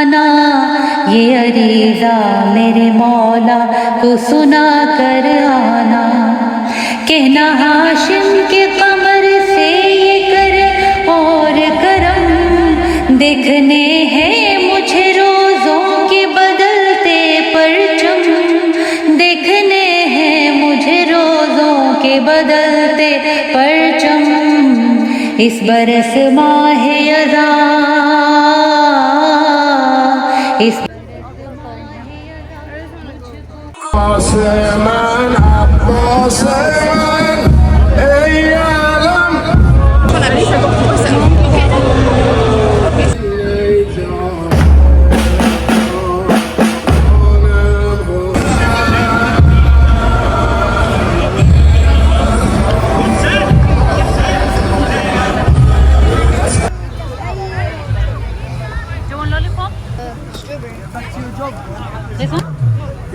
आना, ये अरीज़ा मेरे मौला को सुना कर आना। कहना हाशिम के कमर से ये कर और करम, देखने हैं मुझे रोज़ों के बदलते परचम, देखने हैं मुझे रोज़ों के बदलते परचम। इस बरस माहे अज़ा, इस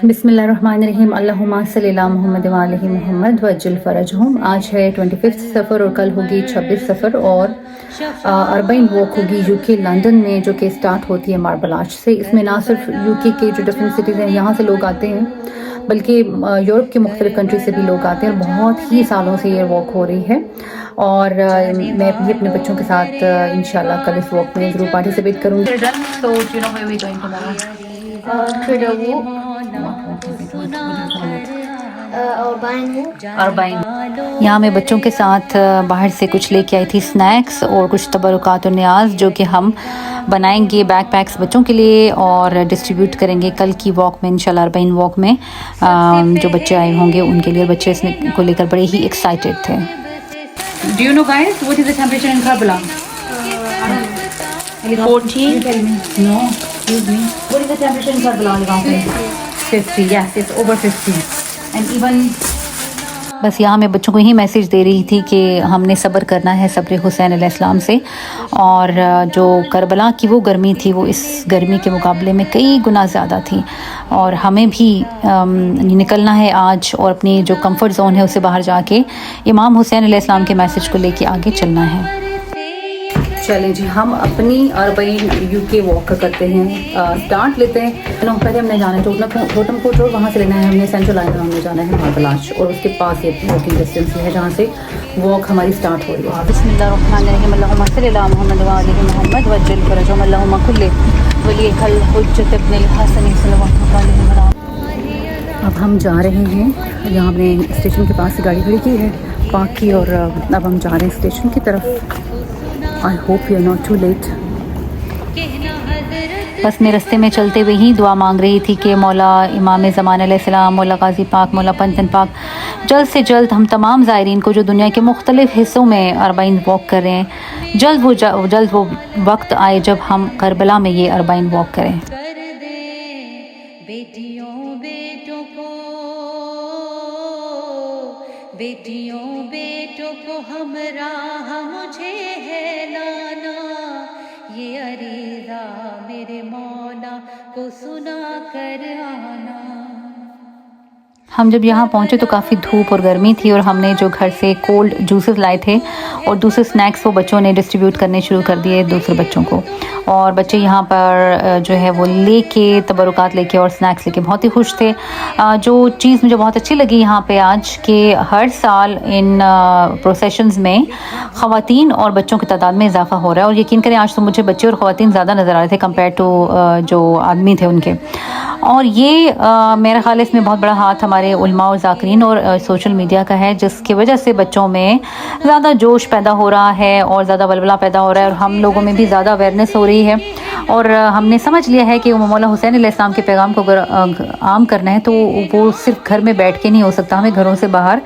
बिस्मिल्लाहिर्रहमानिर्रहीम, अल्लाहुम्मा सल्ली अला मुहम्मद व आले मुहम्मद वज्जल फरजहुम। आज है 25 सफ़र और कल होगी 26 सफ़र और अरबाइन वॉक होगी यूके लंदन में, जो कि स्टार्ट होती है मार्बल आर्च से। इसमें ना सिर्फ यूके के जो डिफरेंट सिटीज़ हैं यहाँ से लोग आते हैं, बल्कि यूरोप के मुख्तलिफ कंट्री से भी लोग आते हैं। बहुत ही सालों से ये वॉक हो रही है और मैं भी अपने बच्चों के साथ इंशाल्लाह कल इस वॉक में ज़रूर पार्टिसिपेट करूँगी। अरबाइन यहाँ मैं बच्चों के साथ बाहर से कुछ लेके आई थी, स्नैक्स और कुछ तबरुकात और न्याज, जो कि हम बनाएंगे बैकपैक्स बच्चों के लिए और डिस्ट्रीब्यूट करेंगे कल की वॉक में इंशाल्लाह। अरबाइन वॉक में जो बच्चे आए होंगे उनके लिए, बच्चे इसमें को लेकर बड़े ही एक्साइटेड थे। Do you know guys what is the temperature in Karbala? 14. No, excuse me. What is the temperature in Karbala? 50. Yes, it's over 50. And even बस यहाँ मैं बच्चों को यही मैसेज दे रही थी कि हमने सब्र करना है, सब्र हुसैन अलैहिस्सलाम से। और जो करबला की वो गर्मी थी वो इस गर्मी के मुकाबले में कई गुना ज़्यादा थी, और हमें भी निकलना है आज और अपनी जो कंफर्ट जोन है उससे बाहर जाके इमाम हुसैन अलैहिस्सलाम के मैसेज को लेके आगे चलना है। चलें जी, हम अपनी अरबाइन यूके वॉक करते हैं, स्टार्ट लेते हैं। पहले हमने जाना है टोटम कोट रोड, वहाँ से लेना है हमने सेंट्रल लाइन, हमने जाना है मार्बल आर्च और उसके पास ये वॉकिंग डिस्टेंस है जहाँ से वॉक हमारी स्टार्ट हो रही है। बिस्मिल्लाहिर्रहमानिर्रहीम, अल्लाहुम्मा सल्ली अला मुहम्मद व आले मुहम्मद वज्जल फरजहुम, अल्लाहुम्मा कुल्लि वलियल हुज्जत इब्नुल हसन सल्लल्लाहु अलैहि वसल्लम। अब हम जा रहे हैं, यहाँ हमने स्टेशन के पास से गाड़ी खड़ी की है, पार्क की, और अब हम जा रहे हैं स्टेशन की तरफ। I hope you're not too late. बस मैं रास्ते में चलते हुए ही दुआ मांग रही थी कि मौला इमाम ज़मान अलैहिस्सलाम, मौला गाज़ी पाक, मौला पंजन पाक, जल्द से जल्द हम तमाम ज़ायरीन को जो दुनिया के मुख्तलिफ़ हिस्सों में अरबाइन वॉक कर रहे हैं, जल्द वो वक्त आए जब हम करबला में ये अरबाइन वॉक करें। बेटियों बेटों को हमराह मुझे है लाना, ये अरीज़ा मेरे मौला को सुना कर आना। हम जब यहाँ पहुँचे तो काफ़ी धूप और गर्मी थी, और हमने जो घर से कोल्ड जूसेस लाए थे और दूसरे स्नैक्स वो बच्चों ने डिस्ट्रीब्यूट करने शुरू कर दिए दूसरे बच्चों को, और बच्चे यहाँ पर जो है वो लेके तबरुकात लेके और स्नैक्स लेके बहुत ही खुश थे। जो चीज़ मुझे बहुत अच्छी लगी यहाँ पे आज कि हर साल इन प्रोसेशंस में ख़वातीन और बच्चों की तादाद में इजाफा हो रहा है, और यकीन करें आज तो मुझे बच्चे और ख़वातीन ज़्यादा नज़र आ रहे थे कंपेयर टू जो आदमी थे उनके। और ये मेरा ख़्याल है इसमें बहुत बड़ा हाथ हमारे उलमा और ज़ाकिरीन और सोशल मीडिया का है, जिसकी वजह से बच्चों में ज़्यादा जोश पैदा हो रहा है और ज़्यादा वलवला पैदा हो रहा है, और हम लोगों में भी ज़्यादा अवेयरनेस हो रही है। और हमने समझ लिया है कि मौला हुसैन अलैहिस्सलाम के पैगाम को अगर आम करना है तो वो सिर्फ घर में बैठ के नहीं हो सकता, हमें घरों से बाहर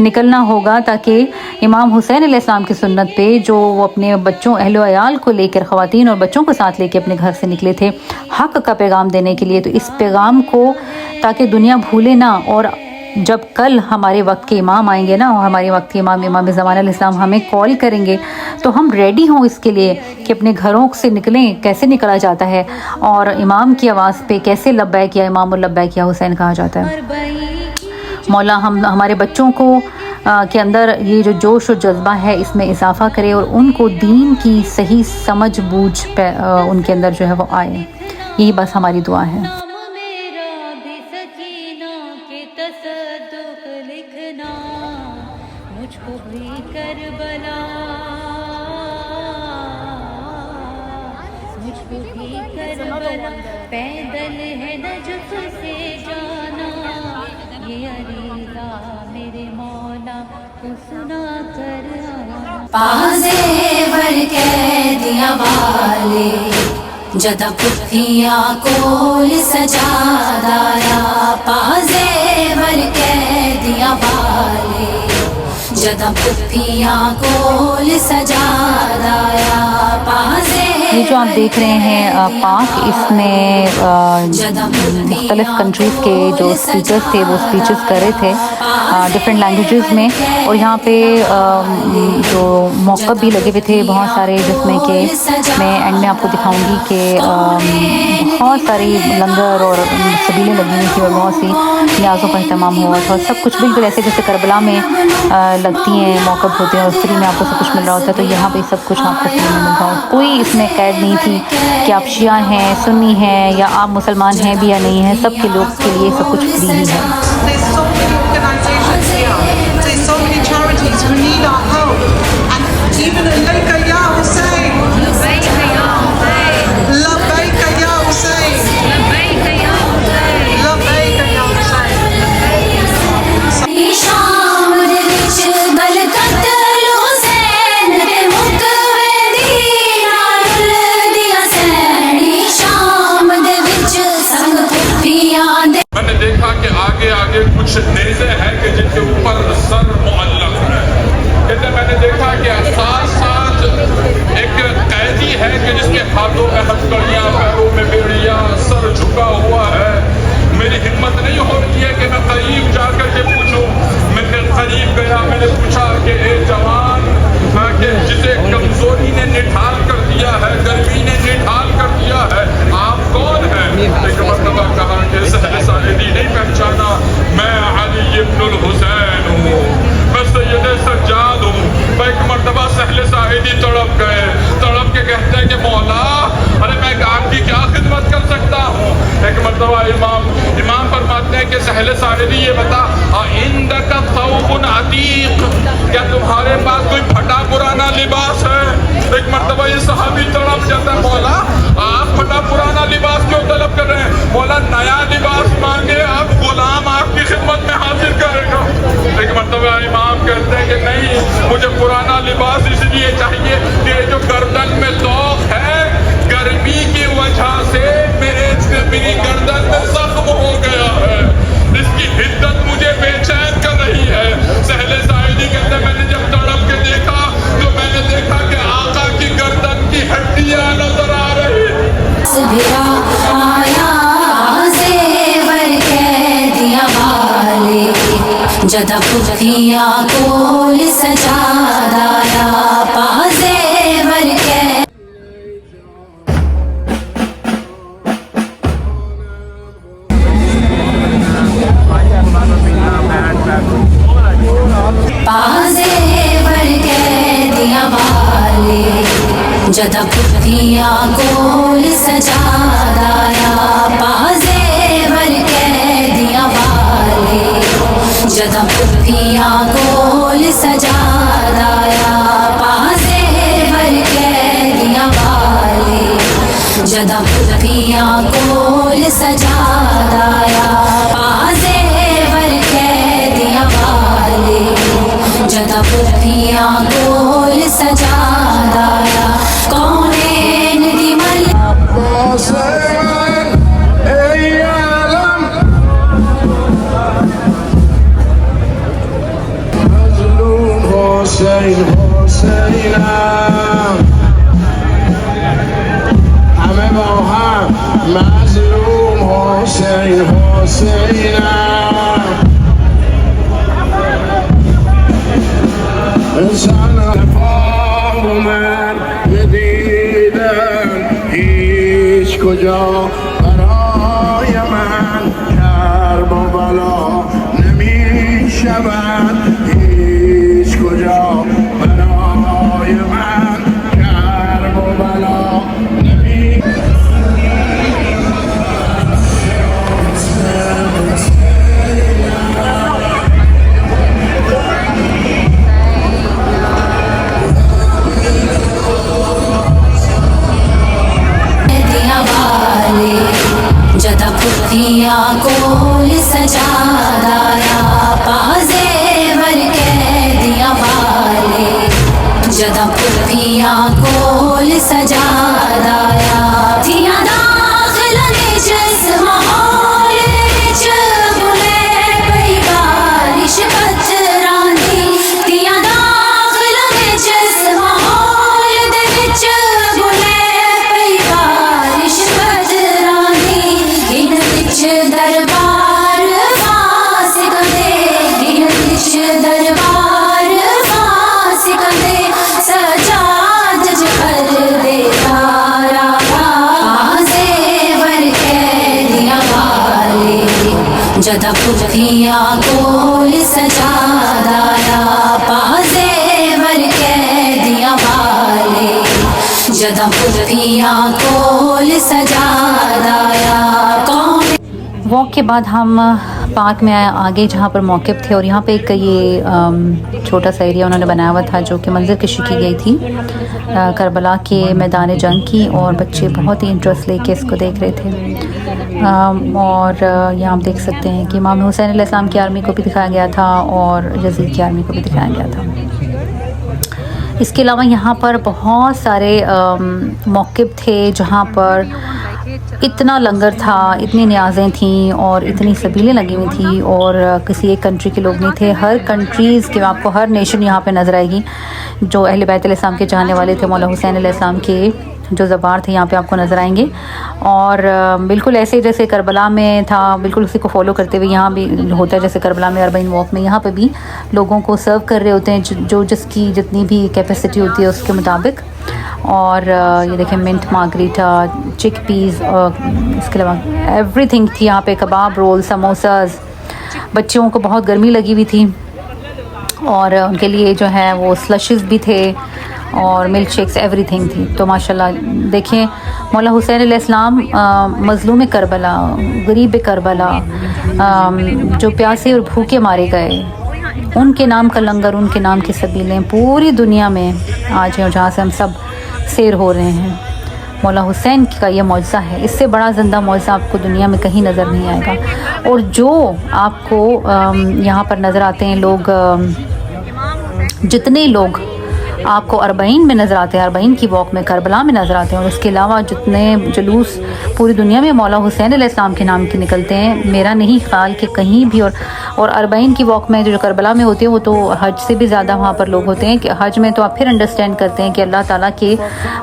निकलना होगा, ताकि इमाम हुसैन अलैहिस्सलाम की सुन्नत पे जो वो अपने बच्चों अहलो अयाल को लेकर, ख़वातीन और बच्चों को साथ लेकर अपने घर से निकले थे हक़ का पैगाम देने के लिए। तो इस पैगाम को ताकि दुनिया भूले ना, और जब कल हमारे वक्त के इमाम आएंगे ना, और हमारे वक्त के इमाम ज़मान अलैहिस्सलाम हमें कॉल करेंगे, तो हम रेडी हों इसके लिए कि अपने घरों से निकलें। कैसे निकला जाता है और इमाम की आवाज़ पे कैसे लब्बैक या इमाम और लब्बैक या हुसैन कहा जाता है। मौला हम हमारे बच्चों को के अंदर ये जो जोश और जज्बा है इसमें इजाफ़ा करे, और उनको दीन की सही समझ बूझ उनके अंदर जो है वो आए। یہی بس ہماری دعا ہے. نام میرا بھی سکینہ کے تصدق لکھنا مجھ کو بھی کربلا مجھ کو بھی کربلا پیدل ہے نجف سے جانا یہ عریضہ میرے مولا کو سنا کر آنا. پازیور قیدیاں والے جدا پتھیاں کول سجادایا پازیور قیدیاں والے جدا پتھیاں کول سجادایا یہ جو آپ دیکھ رہے ہیں پارک، اس میں مختلف کنٹریز کے جو اسپیکرز تھے وہ اسپیچز کر رہے تھے ڈفرینٹ لینگویجز میں، اور یہاں پہ جو موقف بھی لگے ہوئے تھے بہت سارے، جس میں کہ میں اینڈ میں آپ کو دکھاؤں گی کہ بہت ساری لنگر اور سبیلیں لگی ہوئی تھیں اور بہت سی نیازوں کا اہتمام ہوا تھا، اور سب کچھ بالکل ایسے جیسے کربلا میں لگتی ہیں موقف ہوتے ہیں اور فری میں آپ کو سب کچھ مل رہا ہوتا ہے، تو یہاں پہ سب کچھ آپ کو فری میں مل رہا ہوتا ہے. کوئی اس میں قید نہیں تھی کہ آپ شیعہ ہیں، سنی ہیں، یا آپ مسلمان ہیں بھی یا نہیں ہیں، سب کے لوگ کے لیے سب کچھ فری ہی ہے. میں نے دیکھا کہ آگے آگے کچھ نیزے ہیں کہ جن کے اوپر سر معلق ہے. کہتے میں نے دیکھا کہ ساتھ ساتھ ایک قیدی ہے کہ جس کے ہاتھوں میں ہتھکڑیاں، پیروں میں بیڑیاں، سر جھکا ہوا ہے. میری ہمت نہیں ہو رہی ہے کہ میں قریب جا کر کے پوچھوں. میں پھر قریب گیا، میں نے پوچھا کہ اے جوان، کہ جسے کمزوری نے نڈھال کر دیا ہے، گرمی نے نڈھال کر دیا ہے، آپ کون ہیں؟ ایک مرتبہ کہا کہ سہل ساعدی نہیں پہچانا، میں علی ابن الحسین ہوں، میں سید سجاد ہوں. ایک مرتبہ سہل ساعدی تڑپ گئے، تڑپ کے کہتے ہیں کہ مولا ارے میں آپ کی کیا خدمت کر سکتا ہوں. ایک مرتبہ امام فرماتے ہیں کہ سہل ساعدی یہ بتا عندک ثوب عتیق، کیا تمہارے پاس کوئی پھٹا پرانا لباس ہے؟ ایک مرتبہ یہ صحابی تڑپ جاتا ہے، مولا آپ پھٹا پرانا لباس کیوں طلب کر رہے ہیں؟ مولا نیا لباس مانگے، اب غلام آپ کی خدمت میں حاضر کرے گا. ایک مرتبہ امام کہتے ہیں کہ نہیں، مجھے پرانا لباس اس لیے چاہیے کہ جو گردن میں توق ہے، گرمی کی وجہ سے میری گردن میں زخم ہو گیا ہے، اس کی حدت مجھے بے چین کر رہی ہے. سہل ساعدی کہتے ہیں میں نے جب تڑپ کے دیکھا تو میں نے دیکھا کہ آقا کی گردن کی ہڈیاں نظر آ رہی. جدا پتھیاں کول سجادایا پازیور قیدیاں والے جدا پتھیاں کول سجادایا پازیور قیدیاں والے جدا پتھیاں کول سجادایا پازیور قیدیاں والے جدا پتھیاں کول سجادایا پازیور قیدیاں والے جدا پتھیاں کول سجادایا کونین دی مل همه با هم مظلوم حسین حسینم انسان اتفاق من ندیدم هیچ کجا برای من کرب و بلا نمی شود هیچ کجا برای من کرب و بلا نمی पुठिया कोल सजादाया पाजेवर कैदियां वाले जदा पुठिया कोल सजादाया थियां दाखिल जिस माहौल विच बुले पई बारिश पत्थरां दी थियां दाखिल जिस माहौल दे विच बुले पई बारिश पत्थरां दी इन विच दरबार फासिक दे इन विच दरबार फासिक दे सजाद जहर दे तारा पाजेवर कैदियां वाले जदा पुठिया कोल सजादाया पाजेवर कैदियां वाले जदा पुठिया कोल सजादाया कौन वॉक के बाद हम पार्क में आए आगे जहाँ पर मौक़िफ़ थे, और यहाँ पे एक ये छोटा सा एरिया उन्होंने बनाया हुआ था जो कि मंजर कशी की गई थी करबला के मैदान जंग की, और बच्चे बहुत ही इंटरेस्ट लेके इसको देख रहे थे। और यहाँ आप देख सकते हैं कि इमाम हुसैन अलैहिस्सलाम की आर्मी को भी दिखाया गया था और यज़ीद की आर्मी को भी दिखाया गया था। इसके अलावा यहाँ पर बहुत सारे मौक़िफ़ थे जहाँ पर इतना लंगर था, इतनी न्याज़ें थीं और इतनी सबीलें लगी हुई थी, और किसी एक कंट्री के लोग नहीं थे। हर कंट्रीज़ के आपको हर नेशन यहाँ पे नज़र आएगी। जो अहले बैत अलैहिस्सलाम के चाहने वाले थे, मौला हुसैन अलैहिस्सलाम के जो ज़बार थे यहाँ पे आपको नज़र आएंगे। और बिल्कुल ऐसे जैसे करबला में था, बिल्कुल उसी को फॉलो करते हुए यहाँ भी होता है। जैसे करबला में 40 वॉक में यहाँ पे भी लोगों को सर्व कर रहे होते हैं जो जिसकी जितनी भी कैपेसिटी होती है उसके मुताबिक। और ये देखें मिंट मार्गरीटा, चिक पीज़, इसके अलावा एवरीथिंग थी यहाँ पे, कबाब रोल, समोसाज। बच्चों को बहुत गर्मी लगी हुई थी और उनके लिए जो है वो स्लशेस भी थे और मिल्क शेक्स, एवरीथिंग थी। तो माशाल्लाह देखें मौला हुसैन अलैहिस्सलाम मज़लूम करबला, गरीब करबला, जो प्यासे और भूखे मारे गए, उनके नाम का लंगर, उनके नाम की सबीलें पूरी दुनिया में आज हैं, और जहाँ से हम सब सैर हो रहे हैं। मौला हुसैन का ये मौजज़ा है, इससे बड़ा ज़िंदा मौजज़ा आपको दुनिया में कहीं नज़र नहीं आएगा। और जो आपको यहाँ पर नज़र आते हैं लोग, जितने लोग आपको 40 में नज़र आते हैं, 40 की वॉक में करबला में नज़र आते हैं, और इसके अलावा जितने जुलूस पूरी दुनिया में मौला हुसैन अलैहिस्सलाम के नाम के निकलते हैं, मेरा नहीं ख्याल कि कहीं भी। और 40 की वॉक में जो करबला में होती है वो तो हज से भी ज़्यादा वहाँ पर लोग होते हैं। कि हज में तो आप फिर अंडरस्टैंड करते हैं कि अल्लाह ताला के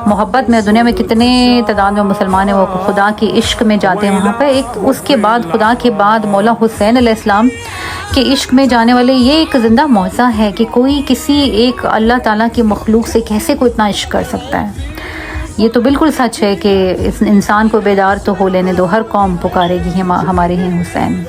मोहब्बत में दुनिया में कितने तादाद में मुसलमान हैं, वो खुदा के इश्क में जाते हैं वहाँ पर। एक उसके बाद खुदा के बाद मौला हुसैन अलैहिस्सलाम के इश्क में जाने वाले, ये एक ज़िंदा मौजज़ा है कि कोई किसी एक अल्लाह ताला की मखलूक से कैसे कोई इतना इश्क कर सकता है। ये तो बिल्कुल सच है कि इस इंसान को बेदार तो हो लेने दो, हर कौम पुकारेगी हमारे हैं हुसैन।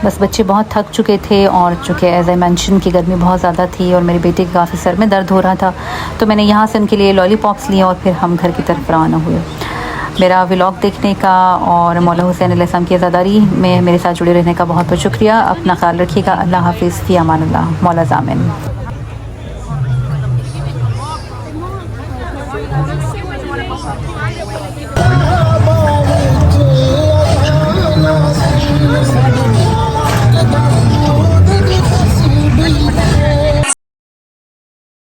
बस बच्चे बहुत थक चुके थे, और चूँकि एज आई मेंशन की गर्मी बहुत ज़्यादा थी और मेरे बेटे के काफ़ी सर में दर्द हो रहा था, तो मैंने यहाँ से उनके लिए लॉलीपॉप्स लिए और फिर हम घर की तरफ रवाना हुए। मेरा व्लॉग देखने का और मौला हुसैन अलैहिस्सलाम की अज़ादारी में मेरे साथ जुड़े रहने का बहुत बहुत शुक्रिया। अपना ख्याल रखिएगा। अल्लाह हाफिज़, फ़ी अमान अल्लाह। मौला ज़ामिन।